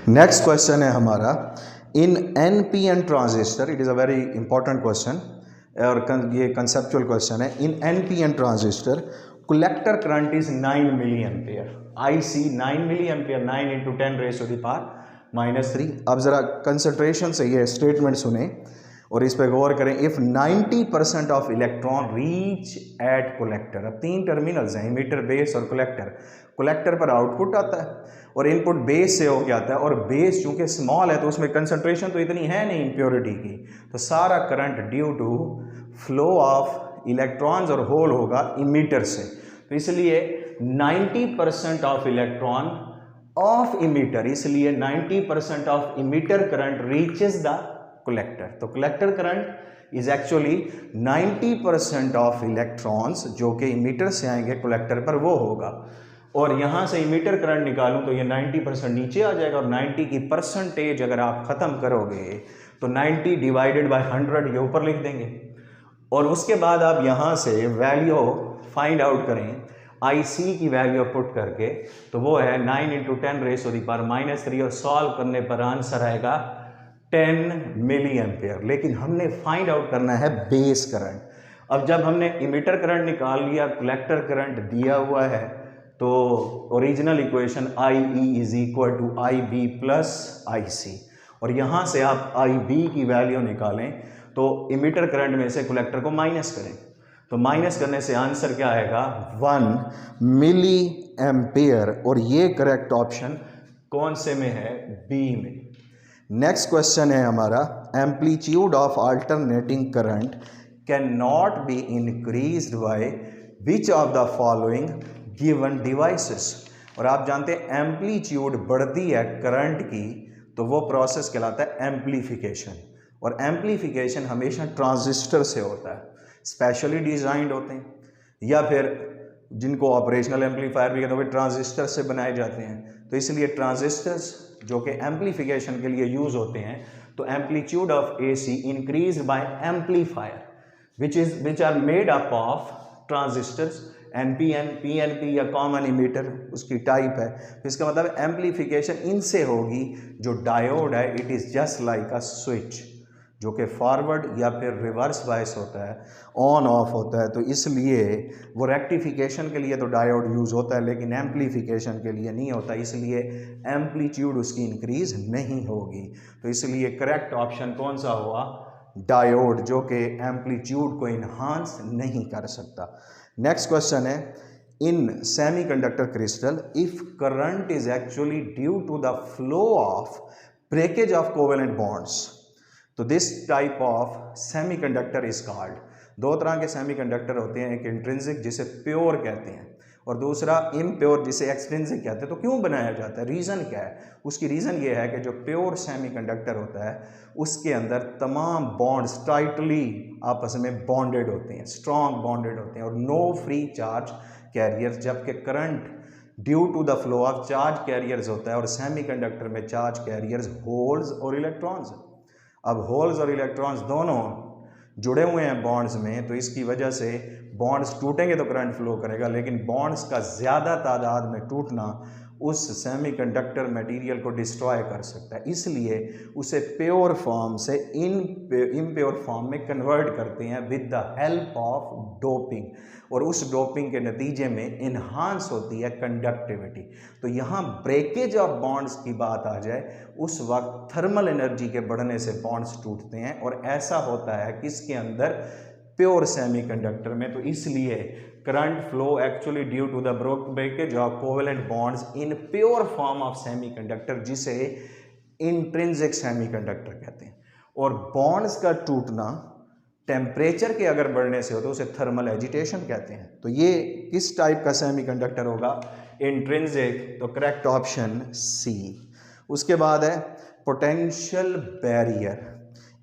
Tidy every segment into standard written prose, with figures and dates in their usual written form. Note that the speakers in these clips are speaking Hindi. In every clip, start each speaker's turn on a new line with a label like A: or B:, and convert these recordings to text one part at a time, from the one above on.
A: नेक्स्ट क्वेश्चन है हमारा, in NPN transistor, it is a very important question और ये कंसेप्चुअल क्वेश्चन है। In NPN transistor collector current is 9 milli ampere, IC 9 milli ampere, 9 × 10⁻³ अब ज़रा कंसंट्रेशन से ये स्टेटमेंट सुने और इस पर गौर करें। If 90% of electron reach at collector, अब 3 टर्मिनल्स हैं, इमीटर, बेस और कलेक्टर। कलेक्टर पर आउटपुट आता है और इनपुट बेस से होके आता है, और बेस चूंकि स्मॉल है तो उसमें कंसंट्रेशन तो इतनी है नहीं इम्प्योरिटी की, तो सारा current due to flow of electrons और होल होगा इमीटर से। तो इसलिए 90% ऑफ इलेक्ट्रॉन ऑफ इमीटर, इसलिए 90% of emitter current reaches the collector. तो collector current is actually 90% of electrons जो कि इमीटर से आएंगे कलेक्टर पर, वो होगा। और यहाँ से इमीटर करंट निकालूं तो ये 90% नीचे आ जाएगा, और 90 की परसेंटेज अगर आप ख़त्म करोगे तो 90 डिवाइडेड बाय 100 ये ऊपर लिख देंगे। और उसके बाद आप यहाँ से वैल्यू फाइंड आउट करें, IC की वैल्यू पुट करके, तो वो है 9 × 10⁻³ और सॉल्व करने पर आंसर आएगा 10 मिली एम्पियर। लेकिन हमने फाइंड आउट करना है बेस करंट। अब जब हमने इमीटर करंट निकाल लिया, कलेक्टर करंट दिया हुआ है, तो original equation IE = IB + IC, और यहाँ से आप IB की वैल्यू निकालें तो इमीटर करंट में से कलेक्टर को माइनस करें, तो माइनस करने से आंसर क्या आएगा 1 मिली एम्पियर, और ये करेक्ट ऑप्शन कौन से में है, B में। नेक्स्ट क्वेश्चन है हमारा, amplitude of alternating current can not be increased by which of the following given devices. और आप जानते हैं एम्पलीट्यूड बढ़ती है करंट की तो वो प्रोसेस कहलाता है एम्पलीफिकेशन, और एम्पलीफिकेशन हमेशा ट्रांजिस्टर से होता है, स्पेशली डिजाइंड होते हैं, या फिर जिनको ऑपरेशनल एम्पलीफायर भी कहते हैं वो ट्रांजिस्टर से बनाए जाते हैं। तो इसलिए ट्रांजिस्टर्स जो कि एम्पलीफिकेशन के लिए यूज होते हैं, तो amplitude of AC increase by amplifier which are made up of transistors, NPN, PNP या कॉमन इमीटर उसकी टाइप है। तो इसका मतलब एम्पलीफिकेशन इनसे होगी। जो डायोड है it is just like a switch, जो कि फॉरवर्ड या फिर रिवर्स बायस होता है, ऑन ऑफ होता है। तो इसलिए वो रेक्टिफिकेशन के लिए तो डायोड यूज़ होता है, लेकिन एम्पलीफिकेशन के लिए नहीं होता, इसलिए एम्पलीट्यूड उसकी इंक्रीज नहीं होगी। तो इसलिए करेक्ट ऑप्शन कौन सा हुआ, डायोड, जो कि एम्पलीट्यूड को इन्हांस नहीं कर सकता। नेक्स्ट क्वेश्चन है, in semiconductor crystal if current is actually due to the flow of breakage of covalent bonds, तो this type of semiconductor is called. दो तरह के सेमीकंडक्टर होते हैं, एक इंट्रिंसिक जिसे प्योर कहते हैं और दूसरा इम्प्योर जिसे एक्सट्रिंसिक कहते हैं। तो क्यों बनाया जाता है, रीज़न क्या है? उसकी रीज़न ये है कि जो प्योर सेमीकंडक्टर होता है उसके अंदर तमाम बॉन्ड्स टाइटली आपस में बॉन्डेड होते हैं, स्ट्रॉन्ग बॉन्डेड होते हैं, और नो फ्री चार्ज कैरियर्स, जबकि current due to the flow of charge carriers होता है, और सेमीकंडक्टर में चार्ज कैरियर्स होल्स और इलेक्ट्रॉन्स। अब होल्स और इलेक्ट्रॉन्स दोनों जुड़े हुए हैं बॉन्ड्स में, तो इसकी वजह से बॉन्ड्स टूटेंगे तो करंट फ्लो करेगा, लेकिन बॉन्ड्स का ज़्यादा तादाद में टूटना उस सेमीकंडक्टर मटेरियल को डिस्ट्रॉय कर सकता है, इसलिए उसे प्योर फॉर्म से इम्प्योर फॉर्म में कन्वर्ट करते हैं with the help of doping, और उस डोपिंग के नतीजे में इन्हांस होती है कंडक्टिविटी। तो यहाँ ब्रेकेज ऑफ बॉन्ड्स की बात आ जाए, उस वक्त थर्मल एनर्जी के बढ़ने से बॉन्ड्स टूटते हैं, और ऐसा होता है किसके अंदर, प्योर सेमीकंडक्टर में। तो इसलिए current flow actually due to the breakage of covalent bonds in pure form of semiconductor, जिसे इंट्रिंसिक सेमीकंडक्टर कहते हैं। और बॉन्ड्स का टूटना टेम्परेचर के अगर बढ़ने से हो तो उसे थर्मल एजिटेशन कहते हैं। तो ये किस टाइप का सेमीकंडक्टर होगा, इंट्रिंसिक। तो करेक्ट ऑप्शन C। उसके बाद है potential barrier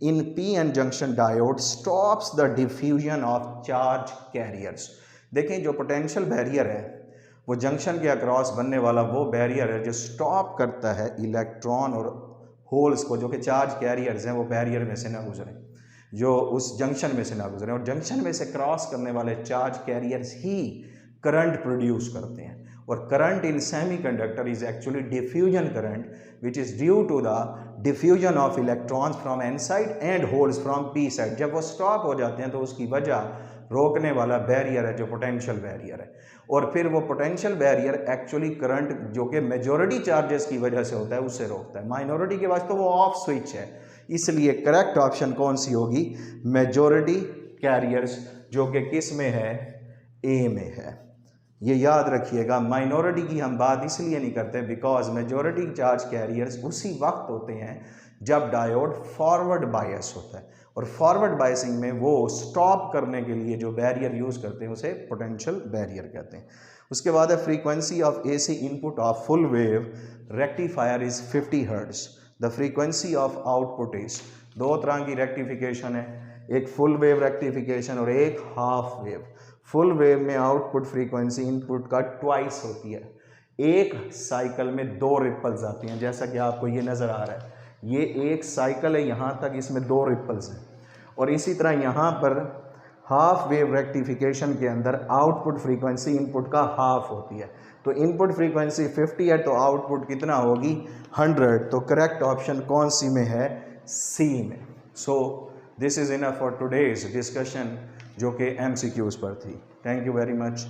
A: in PN junction diode stops the diffusion of charge carriers. देखें, जो पोटेंशियल बैरियर है वो जंक्शन के अक्रॉस बनने वाला वो बैरियर है जो स्टॉप करता है इलेक्ट्रॉन और होल्स को, जो कि चार्ज कैरियर्स हैं, वो बैरियर में से ना गुजरें, जो उस जंक्शन में से ना गुजरें। और जंक्शन में से क्रॉस करने वाले चार्ज कैरियर्स ही करंट प्रोड्यूस करते हैं, और current in semiconductor is actually diffusion current which is due to the diffusion of electrons from N side and holes from P side. जब वो स्टॉप हो जाते हैं तो उसकी वजह रोकने वाला बैरियर है जो पोटेंशियल बैरियर है, और फिर वो पोटेंशियल बैरियर एक्चुअली करंट जो कि मेजॉरिटी चार्जेस की वजह से होता है उससे रोकता है। माइनॉरिटी के वास्ते तो वो ऑफ स्विच है, इसलिए करेक्ट ऑप्शन कौन सी होगी, मेजॉरिटी कैरियर्स, जो कि किस में है, ए में है। ये याद रखिएगा, माइनॉरिटी की हम बात इसलिए नहीं करते बिकॉज मेजॉरिटी चार्ज कैरियर्स उसी वक्त होते हैं जब डायोड फॉरवर्ड बायस होता है, और फॉरवर्ड बायसिंग में वो स्टॉप करने के लिए जो बैरियर यूज़ करते हैं उसे पोटेंशियल बैरियर कहते हैं। उसके बाद है frequency of AC input of full wave rectifier is 50 hertz. The frequency of output is, दो तरह की रेक्टिफिकेशन है, एक फुल वेव रेक्टिफिकेशन और एक हाफ वेव। फुल वेव में आउटपुट फ्रीक्वेंसी इनपुट का ट्वाइस होती है, एक साइकिल में 2 रिपल्स आती हैं, जैसा कि आपको ये नज़र आ रहा है, ये एक साइकिल है, यहाँ तक इसमें 2 रिपल्स हैं। और इसी तरह यहाँ पर हाफ वेव रेक्टिफिकेशन के अंदर आउटपुट फ्रीक्वेंसी इनपुट का हाफ होती है। तो इनपुट फ्रीक्वेंसी 50 है तो आउटपुट कितना होगी, 100। तो करेक्ट ऑप्शन कौन सी में है, सी में। So this is enough for today's discussion, जो कि MCQs पर थी। Thank you very much.